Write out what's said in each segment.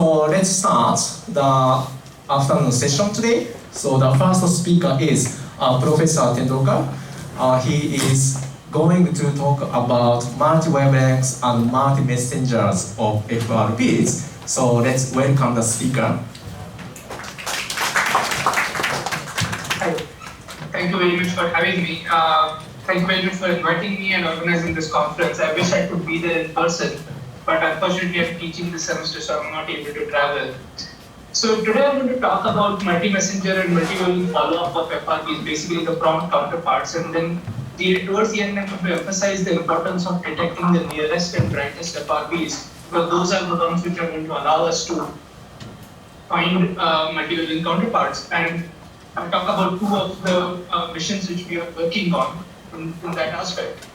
So let's start the afternoon session today. So the first speaker is Professor Tendulkar. He is going to talk about multi-wavelengths and multi-messengers of FRBs. So let's welcome the speaker. Hi. Thank you very much for having me. Thank you very much for inviting me and organizing this conference. I wish I could be there in person, but unfortunately I'm teaching this semester, so I'm not able to travel. So today I'm going to talk about multi-messenger and multi-wavelength follow-up of FRBs, basically the prompt counterparts, and then towards the end I'm going to emphasize the importance of detecting the nearest and brightest FRBs, because those are the ones which are going to allow us to find multi-wavelength counterparts. And I'll talk about two of the missions which we are working on in that aspect.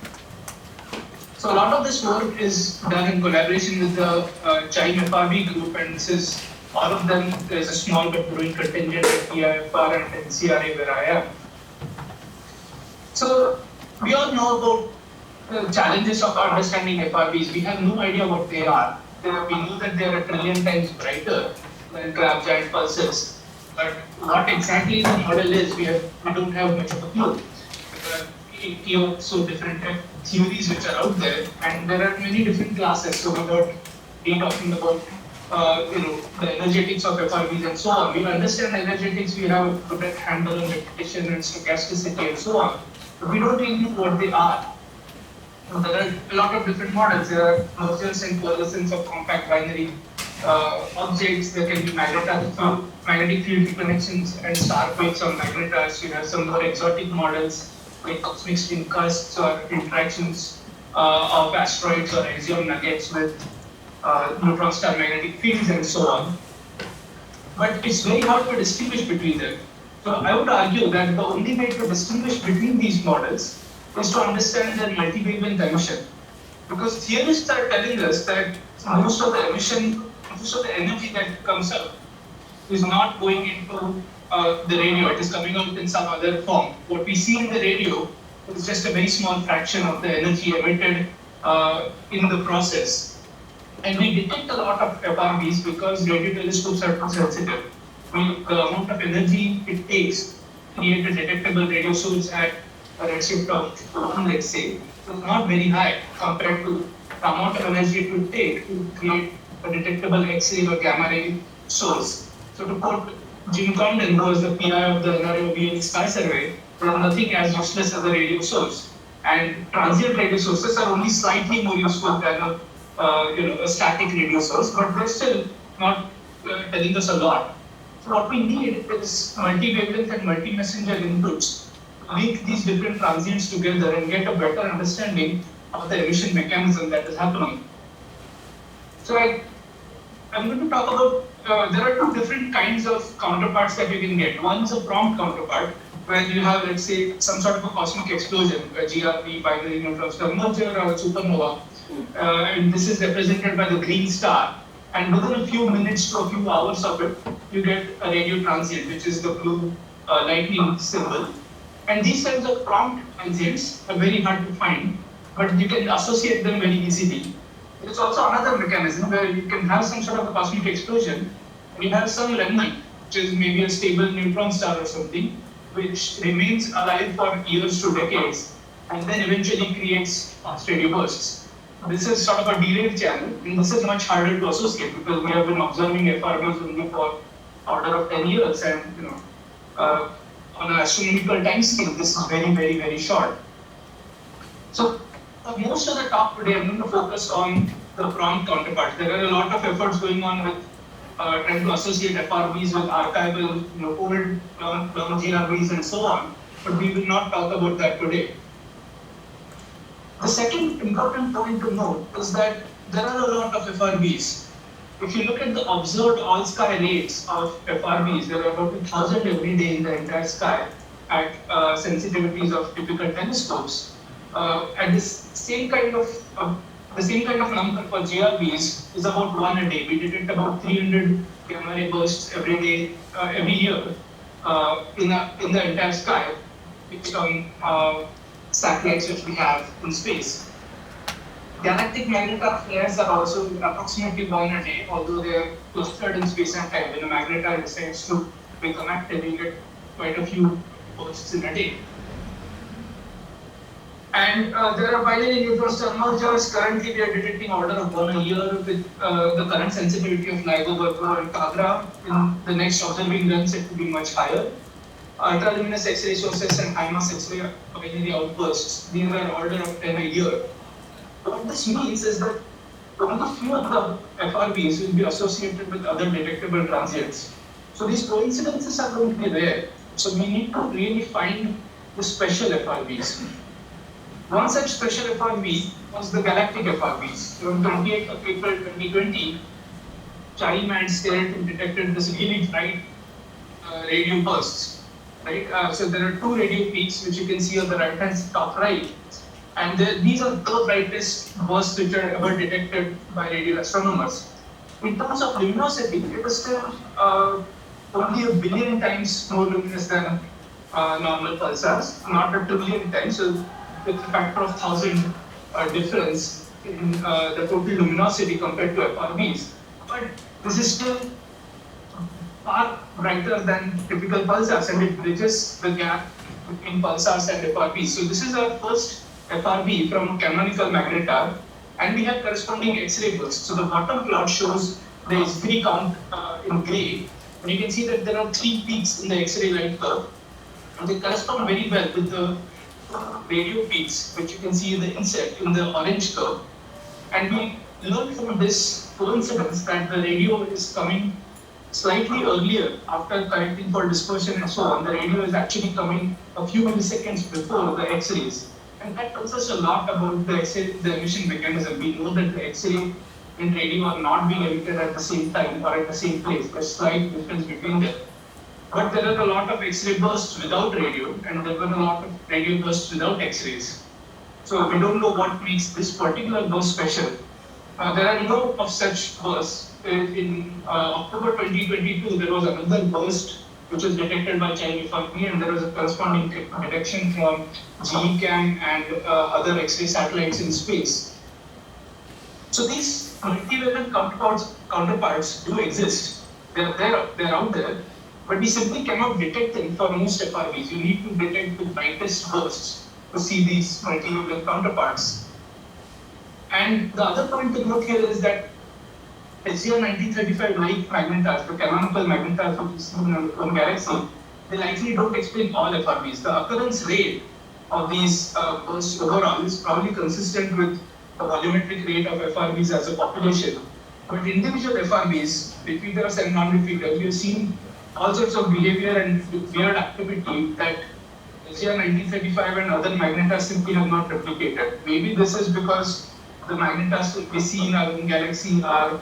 So a lot of this work is done in collaboration with the Chime FRB group, and this is all of them. There's a small but growing contingent at PIFR and NCRA where I am. So we all know about the challenges of understanding FRBs. We have no idea what they are. We know that they are 1 trillion times brighter than trap giant pulses. But what exactly the model is, we don't have much of a clue. There are 80 or so different theories which are out there, and there are many different classes. So without talking about the energetics of FRBs and so on, we understand energetics. We have a good handle on repetition and stochasticity and so on, but we don't really know what they are. There are a lot of different models. There are mergers and coalescence of compact binary objects. There can be magnetic field reconnections and star quakes on magnetars. You have some more exotic models like cosmic spin gusts or interactions of asteroids or axion nuggets with neutron star magnetic fields and so on. But it's very hard to distinguish between them. So I would argue that the only way to distinguish between these models is to understand their multi-wavelength emission. Because theorists are telling us that most of the emission, most of the energy that comes out is not going into the radio, it is coming out in some other form. What we see in the radio is just a very small fraction of the energy emitted in the process. And we detect a lot of FRBs because radio telescopes are too sensitive. The amount of energy it takes to create a detectable radio source at a redshift of 1, let's say, is not very high compared to the amount of energy it would take to create a detectable X-ray or gamma ray source. So to quote Jim Condon, who was the PI of the NRO Sky Survey, there is nothing as useless as a radio source. And transient radio sources are only slightly more useful than a static radio source, but they're still not telling us a lot. So what we need is multi-wavelength and multi-messenger inputs to link these different transients together and get a better understanding of the emission mechanism that is happening. So I'm going to talk about, there are two different kinds of counterparts that you can get. One is a prompt counterpart, where you have, let's say, some sort of a cosmic explosion, a GRB, binary neutron star merger, or a supernova. And this is represented by the green star. And within a few minutes to a few hours of it, you get a radio transient, which is the blue lightning symbol. And these kinds of prompt transients are very hard to find, but you can associate them very easily. There's also another mechanism where you can have some sort of a cosmic explosion, and you have some remnant, which is maybe a stable neutron star or something, which remains alive for years to decades, and then eventually creates fast radio bursts. This is sort of a derailed channel, and this is much harder to associate because we have been observing FRBs only for order of 10 years, and on an astronomical time scale, this is very, very, very short. So most of the talk today, I'm going to focus on the prompt counterparts. There are a lot of efforts going on with trying to associate FRBs with archival, old long GRBs and so on, but we will not talk about that today. The second important point to note is that there are a lot of FRBs. If you look at the observed all-sky rates of FRBs, there are about 1,000 every day in the entire sky at sensitivities of typical telescopes. At the same kind of number for GRBs is about 1 a day. We detect about 300 gamma ray bursts every day, every year in the entire sky, based on satellites which we have in space. Galactic magnetar flares are also approximately born a day, although they are clustered in space and time. When a magnetar decides to become active, you get quite a few bursts in a day. And there are binary neutron star mergers. Currently, we are detecting order of 1 a year with the current sensitivity of LIGO, Berkeley, and Kagra. In the next observing runs, it will be much higher. Ultraluminous X-ray sources and high-mass X-ray binary outbursts. These are order of 10 a year. What this means is that only few of the FRBs will be associated with other detectable transients. So these coincidences are going to be rare. So we need to really find the special FRBs. One such special FRB was the galactic FRBs. On 28th of April 2020, Chaim and Sterret detected this really bright radio bursts. Right? So there are two radio peaks which you can see on the right-hand top right. And these are the brightest bursts which are ever detected by radio astronomers. In terms of luminosity, it is still only a billion times more luminous than normal pulsars, not a trillion times. So with a factor of 1,000 difference in the total luminosity compared to FRBs. But this is still far brighter than typical pulsars, and it bridges the gap between pulsars and FRBs. So this is our first FRB from canonical magnetar, and we have corresponding X-ray bursts. So the bottom plot shows the X3 count in gray, and you can see that there are 3 peaks in the X-ray light curve, and they correspond very well with the radio peaks, which you can see in the inset in the orange curve. And we learned from this coincidence that the radio is coming slightly earlier after correcting for dispersion and so on. The radio is actually coming a few milliseconds before the X-rays. And that tells us a lot about the emission mechanism. We know that the X-ray and radio are not being emitted at the same time or at the same place. There's slight difference between them. But there are a lot of X-ray bursts without radio, and there were a lot of radio bursts without X-rays. So we don't know what makes this particular burst special. There are no of such bursts. In October 2022, there was another burst which was detected by China FRB, and there was a corresponding detection from GECAM and other X-ray satellites in space. So these multi-wavelength counterparts do exist. They're out there, but we simply cannot detect them for most FRBs. You need to detect the brightest bursts to see these multi-wavelength counterparts. And the other point to note here is that SGR 1935 like magnetars, the canonical magnetars which is seen on galaxy, they likely don't explain all FRBs. The occurrence rate of these bursts overall is probably consistent with the volumetric rate of FRBs as a population. But individual FRBs, repeaters and non-repeaters, we've seen all sorts of behavior and weird activity that SGR 1935 and other magnetars simply have not replicated. Maybe this is because the magnetars that we see in our own galaxy are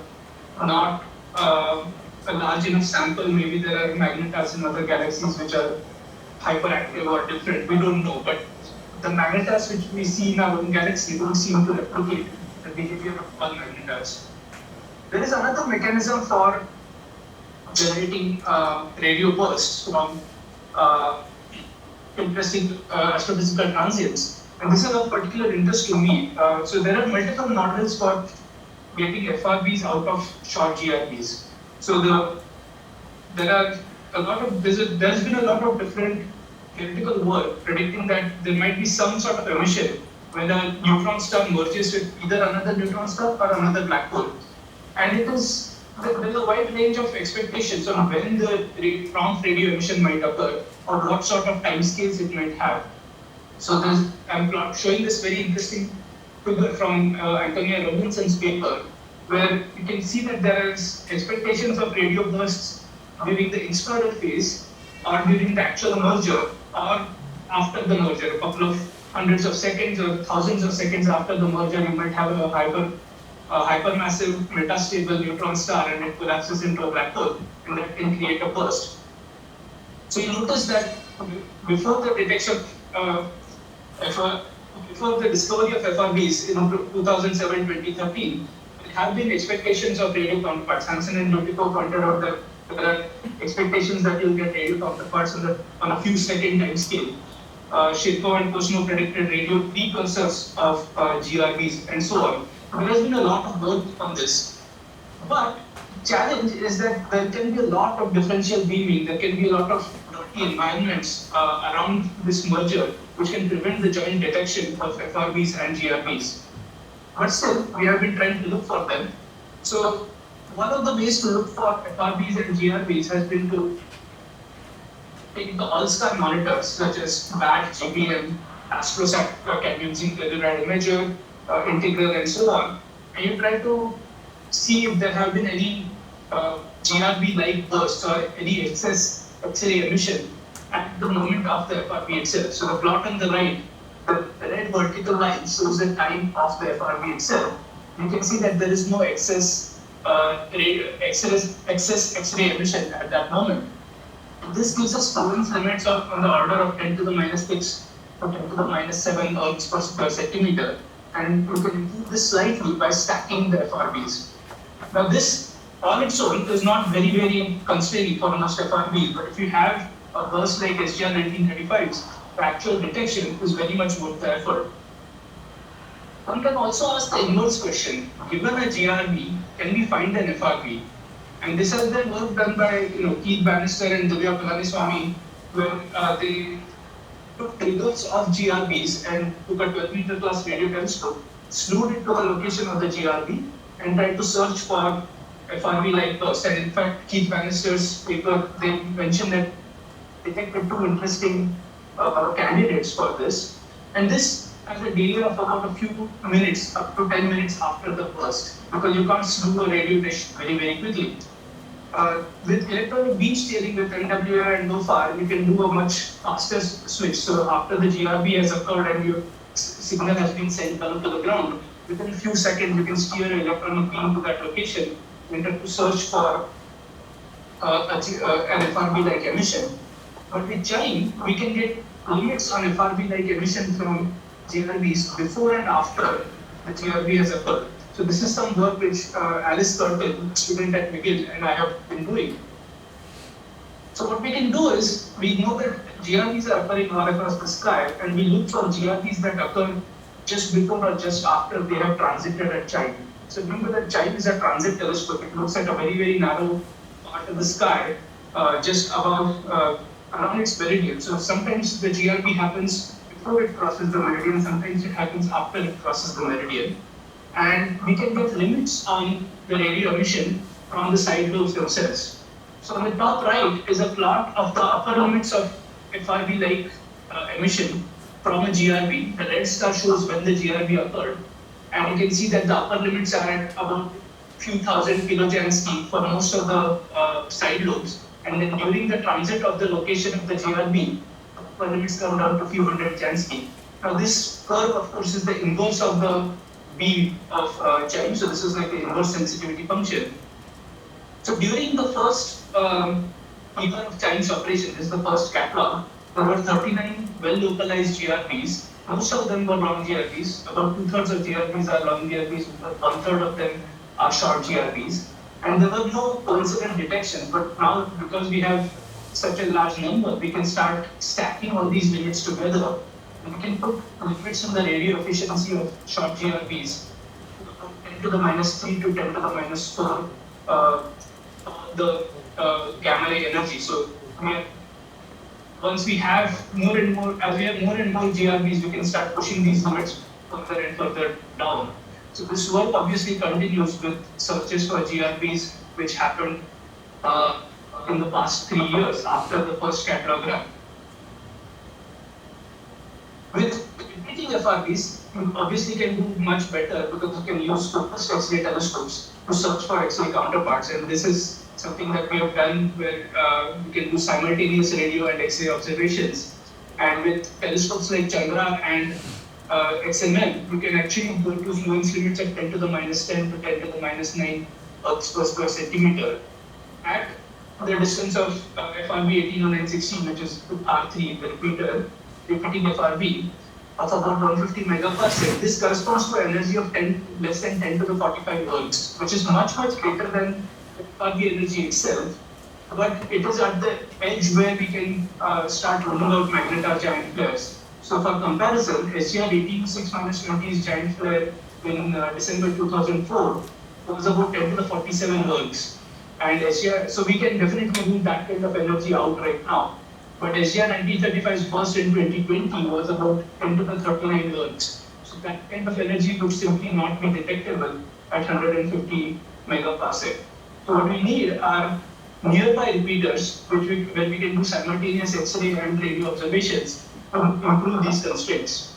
not a large enough sample. Maybe there are magnetars in other galaxies which are hyperactive or different. We don't know. But the magnetars which we see in our own galaxy don't seem to replicate the behavior of all magnetars. There is another mechanism for generating radio bursts from interesting astrophysical transients. And this is of particular interest to me. So there are multiple models for getting FRBs out of short GRBs. So there's been a lot of different theoretical work predicting that there might be some sort of emission when a neutron star merges with either another neutron star or another black hole. And there's a wide range of expectations on when the prompt radio emission might occur or what sort of timescales it might have. So I'm showing this very interesting figure from Antonia Robinson's paper, where you can see that there is expectations of radio bursts during the inspiral phase or during the actual merger or after the merger. A couple of hundreds of seconds or thousands of seconds after the merger, you might have a hypermassive metastable neutron star and it collapses into a black hole, and that can create a burst. So you notice that before the detection before the discovery of FRBs in 2007-2013, there have been expectations of radio counterparts. Hansen and Lutico pointed out that there are expectations that you'll get radio counterparts on a few second time scale. Shirko and Kusno predicted radio precursors of GRBs and so on. There has been a lot of work on this. But challenge is that there can be a lot of differential beaming, there can be a lot of dirty environments around this merger, which can prevent the joint detection of FRBs and GRBs. But still, we have been trying to look for them. So one of the ways to look for FRBs and GRBs has been to take the all-star monitors such as BAT, GBM, AstroSat, using Telluride Imager, Integral, and so on. And you try to see if there have been any GRB-like bursts or any excess X-ray emission at the moment of the FRB itself. So the plot on the right, the red vertical line shows the time of the FRB itself. You can see that there is no excess X-ray emission at that moment. This gives us tolerance limits of on the order of 10 to the minus 6 or 10 to the minus 7 ergs per square centimeter. And you can improve this slightly by stacking the FRBs. Now this on its own is not very constraining for most FRBs, but if you have a burst like SGR 1935's, the actual detection is very much worth the effort. One can also ask the inverse question: given a GRB, can we find an FRB? And this has been work done by Keith Bannister and Divya Palaniswamy, where they took triggers of GRBs and took a 12-meter class radio telescope, slewed it to the location of the GRB, and tried to search for FRB-like bursts. And in fact, Keith Bannister's paper, they mentioned that they detected two interesting candidates for this. And this has a delay of about a few minutes, up to 10 minutes after the burst, because you can't slew a radio dish very quickly. With electronic beam steering with NWR and LOFAR, you can do a much faster switch. So after the GRB has occurred and your signal has been sent down to the ground, within a few seconds you can steer an electronic beam to that location and to search for an FRB-like emission. But with chime, we can get limits on FRB-like emission from GRBs before and after the GRB has occurred. So this is some work which Alice Curtin, student at McGill, and I have been doing. So what we can do is, we know that GRBs are occurring all across the sky, and we look for GRBs that occur just before or just after they have transited at chime. So remember that chime is a transit telescope. It looks at a very narrow part of the sky, just above, around its meridian. So sometimes the GRB happens before it crosses the meridian, sometimes it happens after it crosses the meridian. And we can get limits on the radio emission from the side lobes themselves. So on the top right is a plot of the upper limits of FRB-like emission from a GRB. The red star shows when the GRB occurred. And you can see that the upper limits are at about few thousand kilojansky for most of the side lobes. And then during the transit of the location of the GRB, upper limits come down to few hundred Jansky. Now this curve, of course, is the inverse of the beam of chime. So this is like the inverse sensitivity function. So during the first era of chime's operation, this is the first catalog, there were 39 well-localized GRBs. Most of them were long GRBs. About 2/3 of GRBs are long GRBs, 1/3 of them are short GRBs. And there were no coincident detections, but now because we have such a large number, we can start stacking all these limits together. And we can put limits on the radio efficiency of short GRBs, 10 to the minus 3 to 10 to the minus 4, the gamma ray energy. So once we have more and more, as we have more and more GRBs, we can start pushing these limits further and further down. So this work obviously continues with searches for GRBs, which happened in the past 3 years after the first catalog run. With repeating FRBs, you obviously can do much better because you can use focused X-ray telescopes to search for X-ray counterparts, and this is something that we have done where we can do simultaneous radio and X-ray observations. And with telescopes like Chandra and XMM, you can actually go to fluence limits of 10 to the minus 10 to 10 to the minus 9 ergs per square centimeter at the distance of FRB 180916, which is R3, the repeater, repeating FRB of about 150 megaparsec. This corresponds to an energy of less than 10 to the 45 ergs, which is much greater than FRB energy itself. But it is at the edge where we can start rolling out magnetar giant flares. So for comparison, SGR 186-20's giant flare in December 2004 was about 10 to the 47 ergs. And SGR, so we can definitely move that kind of energy out right now. But SGR 1935's burst in 2020 was about 10 to the 39 ergs. So that kind of energy would simply not be detectable at 150 megaparsec. So what we need are nearby repeaters, where we can do simultaneous X-ray and radio observations to improve these constraints.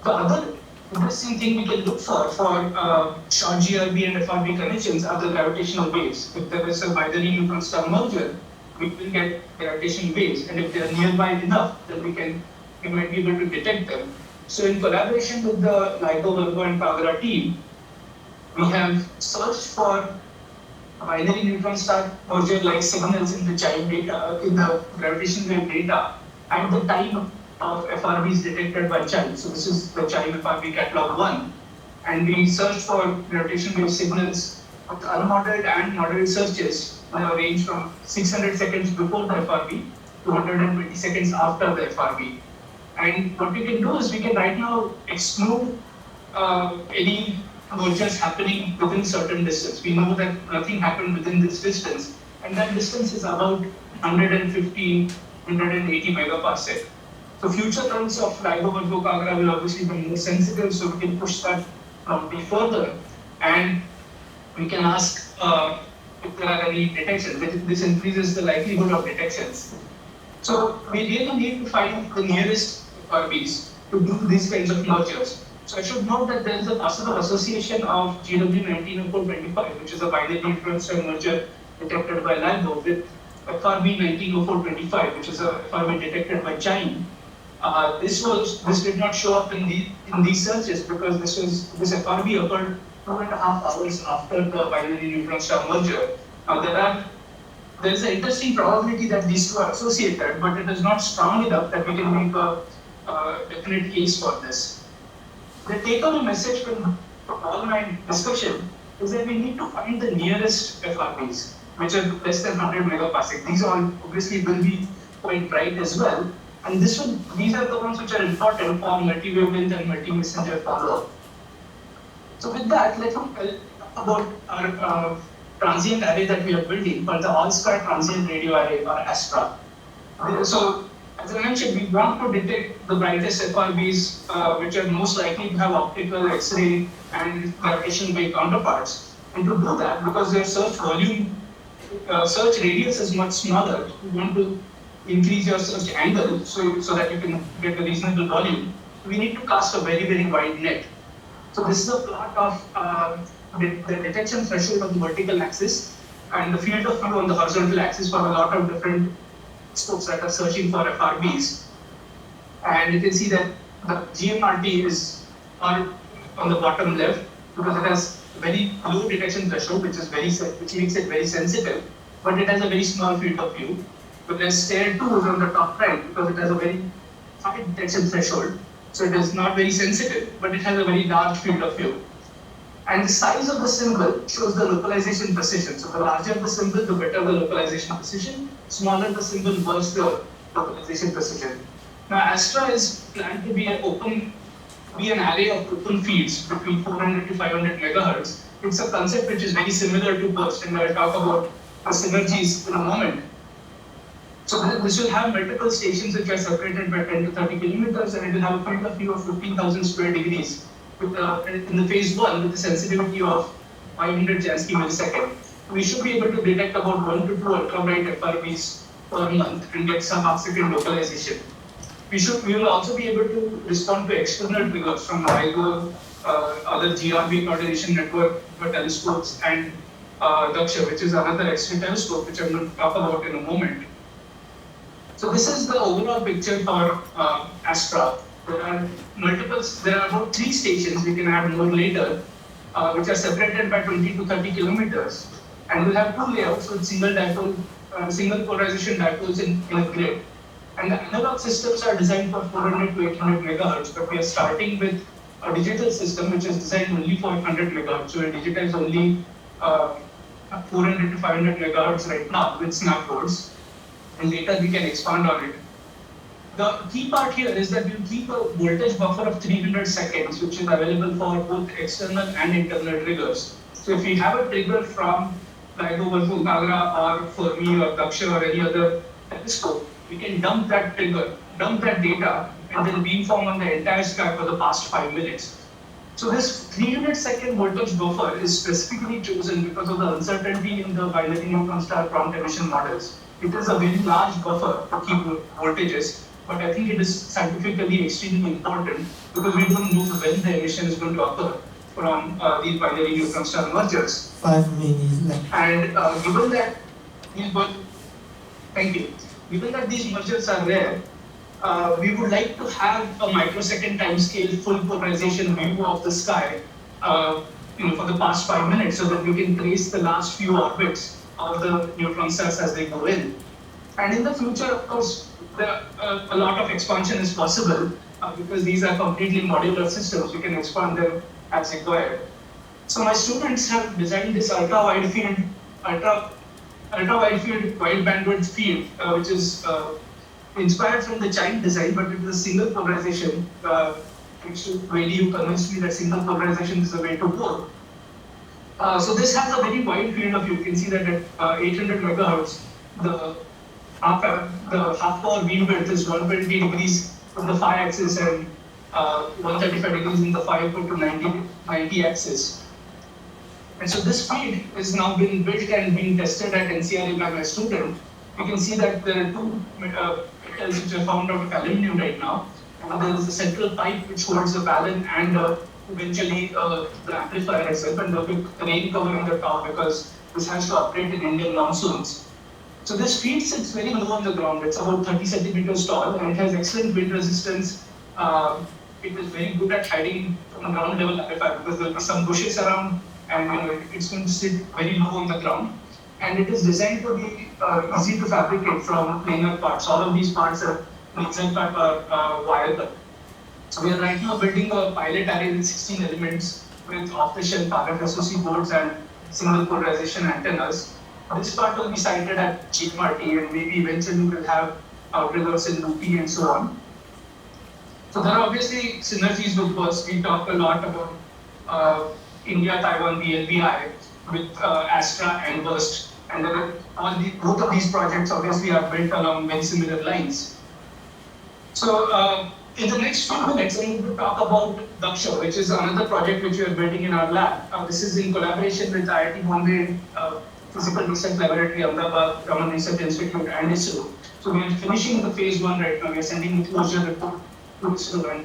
The other interesting thing we can look for short GRB and FRB connections are the gravitational waves. If there is a binary neutron star merger, we will get gravitational waves, and if they are nearby enough, then we might be able to detect them. So in collaboration with the LIGO, Virgo and Kagra team, we have searched for binary neutron star merger-like signals in the chime data, in the gravitational wave data, at the time of FRBs detected by chime. So this is the chime FRB catalog 1. And we searched for gravitational wave signals with unmodeled and modeled searches range from 600 seconds before the FRB to 120 seconds after the FRB. And what we can do is we can right now exclude any mergers happening within certain distance. We know that nothing happened within this distance, and that distance is about 150, 180 megaparsec. So future runs of LIGO Virgo Kagra will obviously be more sensitive, so we can push that be further, and we can ask if there are any detections. This increases the likelihood of detections. So we really need to find the nearest FRBs to do these kinds of mergers. So I should note that there is a possible association of GW190425, which is a binary neutron star merger detected by LIGO, with FRB 190425, which is a FRB detected by chime. This did not show up in these searches because this FRB occurred 2.5 hours after the binary neutron star merger. Now there is an interesting probability that these two are associated, but it is not strong enough that we can make a definite case for this. The take-home message from all my discussion is that we need to find the nearest FRBs, which are less than 100 megaparsec. These all obviously will be quite bright as well. And these are the ones which are important for multi-wavelength and multi-messenger follow-up. So with that, let's talk about our transient array that we are building called the all-star transient radio array, or ASTRA. So as I mentioned, we want to detect the brightest FRBs which are most likely to have optical, X-ray and gravitational wave counterparts. And to do that, because their search radius is much smaller, you want to increase your search angle so that you can get a reasonable volume. We need to cast a very, very wide net. So this is a plot of the detection threshold on the vertical axis and the field of view on the horizontal axis for a lot of different scopes that are searching for FRBs. And you can see that the GMRT is on the bottom left because it has a very low detection threshold, which makes it very sensitive, but it has a very small field of view. Whereas stair 2 is on the top right because it has a very high detection threshold, so it is not very sensitive, but it has a very large field of view. And the size of the symbol shows the localization precision. So the larger the symbol, the better the localization precision. Smaller the symbol, worse the localization precision. Now ASTRA is planned to be an array of open feeds between 400 to 500 megahertz. It's a concept which is very similar to burst, and I'll talk about the synergies in a moment. So this will have multiple stations which are separated by 10 to 30 kilometers, and it will have a field of view of 15,000 square degrees in the phase 1 with a sensitivity of 500 Jansky millisecond. We should be able to detect about 1 to 2 ultra-bright FRBs per month and get some half-second localization. We will also be able to respond to external triggers from LIGO, other GRB coordination network telescopes, and Daksha, which is another X-ray telescope, which I'm going to talk about in a moment. So this is the overall picture for ASTRA. There are about 3 stations, we can add more later, which are separated by 20 to 30 kilometers. And we'll have 2 layouts with single polarization dipoles in a grid. And the analog systems are designed for 400 to 800 megahertz, but we are starting with a digital system which is designed only for 100 megahertz. So we digitize only 400 to 500 megahertz right now with snap boards. And later we can expand on it. The key part here is that you keep a voltage buffer of 300 seconds, which is available for both external and internal triggers. So if you have a trigger from like over to Nagra or Fermi or Daksha or any other telescope, we can dump that trigger, dump that data, and then beamform on the entire sky for the past 5 minutes. So this 300-second voltage buffer is specifically chosen because of the uncertainty in the binary neutron star prompt emission models. It is a very large buffer to keep voltages, but I think it is scientifically extremely important because we don't know when the emission is going to occur from these binary neutron star mergers. 5 minutes left. And given that these thank you. Given that these mergers are rare, we would like to have a microsecond timescale full polarization view of the sky for the past 5 minutes so that we can trace the last few orbits of the neutron stars as they go in. And in the future, of course, a lot of expansion is possible because these are completely modular systems. We can expand them as required. So my students have designed this ultra-wide field, ultra-wide field, wide bandwidth field, which is inspired from the Chime design, but it is a single polarization. Really, you convinced me that single polarization is the way to go. So this has a very wide field of view. You can see that at 800 megahertz, the half power beamwidth is 120 degrees from the phi axis and 135 degrees in the phi equal to 90 axis. And so this field is now being built and being tested at NCRA by my student. You can see that there are two metals which are found out of aluminum right now. And there is a central pipe which holds the balun and eventually the amplifier itself, and there'll be rain cover on the top because this has to operate in Indian monsoons. So this field sits very low on the ground. It's about 30 centimeters tall and it has excellent wind resistance. It is very good at hiding from a ground level amplifier because there'll be some bushes around and it's going to sit very low on the ground. And it is designed to be easy to fabricate from planar parts. All of these parts are viable. So we are right now building a pilot array with 16 elements with off-the-shelf RF SoC boards and single polarization antennas. This part will be sited at GMRT and maybe eventually we'll have outriggers in Loopy and so on. So there are obviously synergies with BURST. We talk a lot about India, Taiwan, BLBI with Astra and BURST. And both of these projects obviously are built along very similar lines. So in the next few minutes, I'm going to talk about Daksha, which is another project which we are building in our lab. This is in collaboration with IIT Bombay Physical Research Laboratory, Ahmedabad, Raman Research Institute, and ISRO. So we are finishing the phase 1 right now. We are sending the closure report to ISRO, and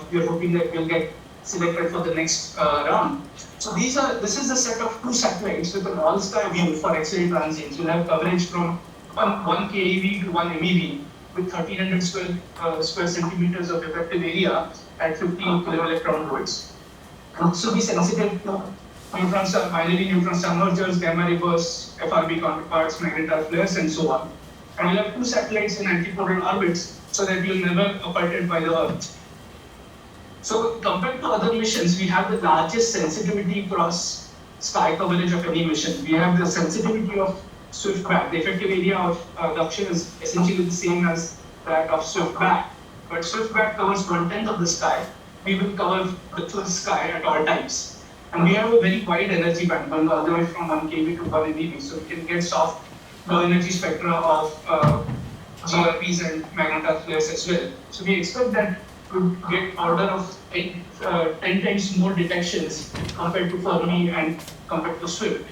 we are hoping that we'll get selected for the next round. So this is a set of 2 satellites with an all-sky view for X-ray transients. We'll have coverage from 1 keV to 1 MeV with 1300 square centimeters of effective area at 50 kiloelectron volts. And this will be sensitive to neutron star, binary neutron star mergers, gamma reverse, FRB counterparts, magnetar flares, and so on. And we'll have 2 satellites in antipodal orbits so that we'll never orbit by the Earth. So compared to other missions, we have the largest sensitivity across sky coverage of any mission. We have the sensitivity of Swiftback. The effective area of Daksha is essentially the same as that of Swiftback. But Swiftback covers 1/10 of the sky. We will cover the full sky at all times. And we have a very wide energy band, going all the way from 1 kV to 1 MeV. So we can get soft, low energy spectra of GRPs and magnetar flares as well. So we expect that we'll get order of 10 times more detections compared to Fermi and compared to Swift.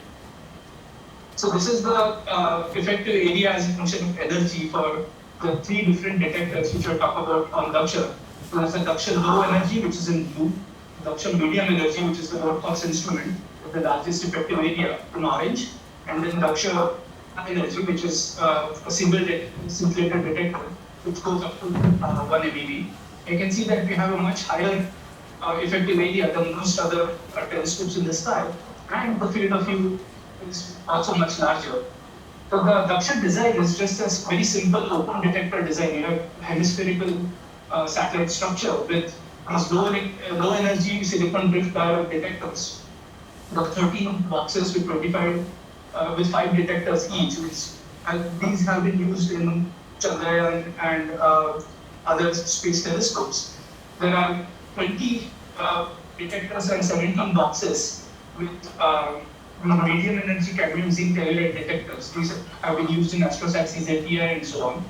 So this is the effective area as a function of energy for the 3 different detectors which we'll talk about on Daksha. So there's the Daksha low energy, which is in blue, Daksha medium energy, which is the low cost instrument with the largest effective area in orange, and then Daksha high energy, which is a scintillator detector, which goes up to 1 MeV. You can see that we have a much higher effective area than most other telescopes in the sky, and the field of view is also much larger. So the Daksha design is just a very simple open detector design. You have hemispherical satellite structure with these low energy silicon drift diode detectors. The 13 boxes with 5 detectors each. These have been used in Chandrayaan and other space telescopes. There are 20 detectors and 17 boxes with medium energy cadmium zinc telluride detectors. These have been used in AstroSat CZTI and so on.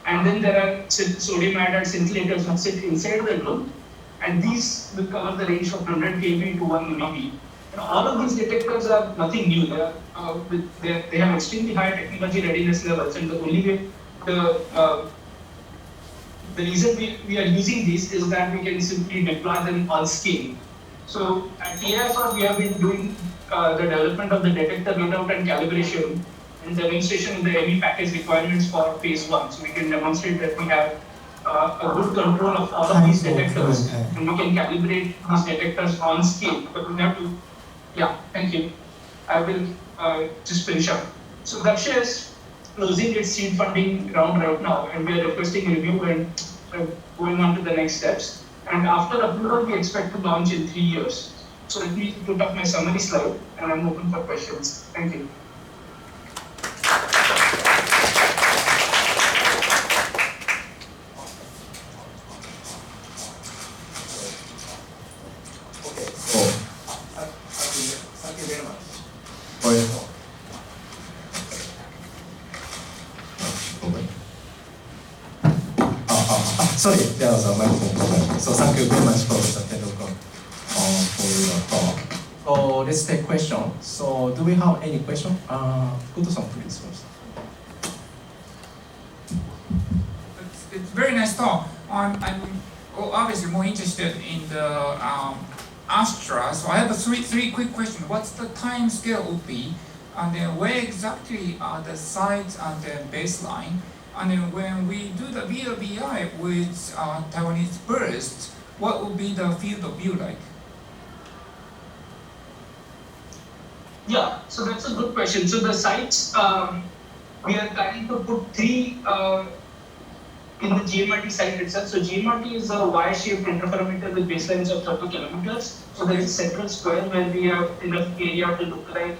And then there are sodium iodide scintillators that sit inside the dome, and these will cover the range from 100 kV to 1 MeV. And all of these detectors are nothing new. They have extremely high technology readiness levels, and the only way the reason we are using these is that we can simply deploy them on scale. So at TIFR, we have been doing the development of the detector readout and calibration and demonstration of the ME package requirements for phase 1. So we can demonstrate that we have a good control of all of these detectors, and we can calibrate these detectors on scale. But we have to, yeah, thank you. I will just finish up. So Daksha is closing its seed funding round right now, and we are requesting review and going on to the next steps. And after approval, we expect to launch in 3 years. So let me put up my summary slide, and I'm open for questions. Thank you. Thank you very much for your talk. Sorry, there was a microphone. So thank you very much, Professor Tendulkar, for your talk. So let's take question. So do we have any question? Kuto-san, please first. It's very nice talk. I'm obviously more interested in the Astra. So I have three quick questions. What's the time scale would be? And then where exactly are the sites and the baseline? And then when we do the VLBI with Taiwanese burst, what would be the field of view like? Yeah, so that's a good question. So the sites, we are planning to put 3 in the GMRT site itself. So GMRT is a Y-shaped interferometer with baselines of 30 kilometers. So there is a central square where we have enough area to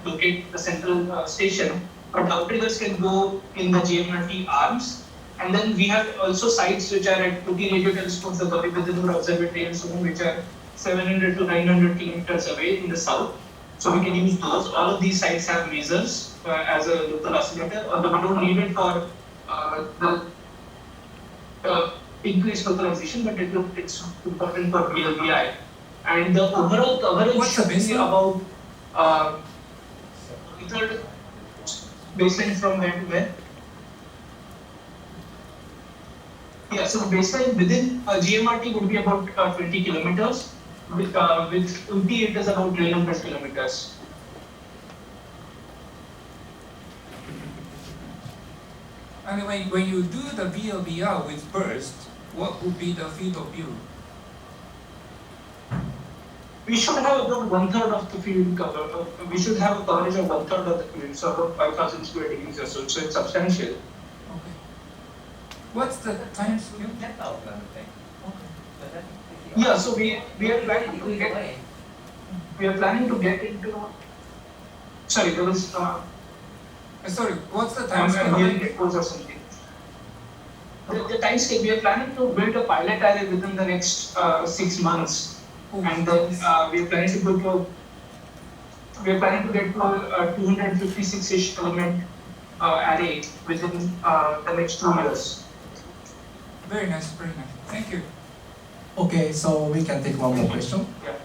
locate the central station. But outriggers can go in the GMRT arms. And then we have also sites which are at 20 radio telescopes, the Gauri-Bidanur Observatory and so on, which are 700 to 900 kilometers away in the south. So we can use those. All of these sites have lasers as a local oscillator, although we don't need it for the increased localization, but it's important for VLBI. And the overall coverage should be about third baseline from where to where? Yeah, so baseline within GMRT would be about 20 kilometers. With UT it is about 900 kilometers. And when you do the VLBI with burst, what would be the field of view? We should have about 1/3 of the field cover. We should have a coverage of 1/3 of the field, so about 5,000 square degrees or so. So it's substantial. Okay. What's the time scale? Yeah, so we are planning to get into. Sorry, there was. Sorry, what's the time scale? Or something. The time scale, we are planning to build a pilot array within the next 6 months. And then we are planning to get to a 256-ish element array within the next 2 years. Very nice, very nice. Thank you. Okay, so we can take one more question. Yeah.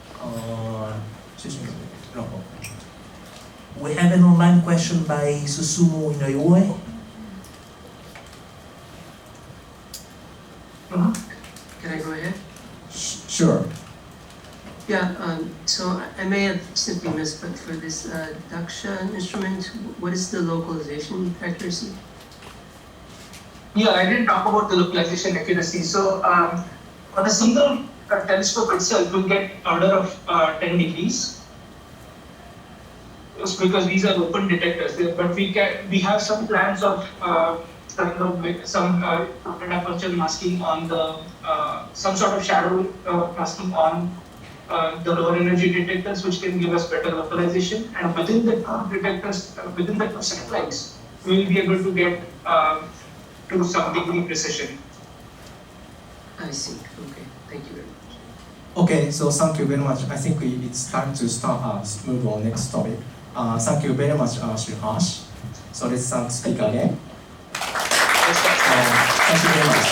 We have an online question by Susumu Inoue. Can I go ahead? Sure. Yeah, so I may have simply missed, but for this Daksha instrument, what is the localization accuracy? Yeah, I didn't talk about the localization accuracy. So on a single telescope itself, we'll get order of 10 degrees. It's because these are open detectors. But we have some plans of some aperture masking on the some sort of shadow masking on the lower energy detectors, which can give us better localization. And within the detectors, within the satellites, we will be able to get to some degree precision. I see. Okay. Thank you very much. Okay, so thank you very much. I think it's time to move on next topic. Thank you very much, Shriharsh. So let's thank speaker again. Thank you very much.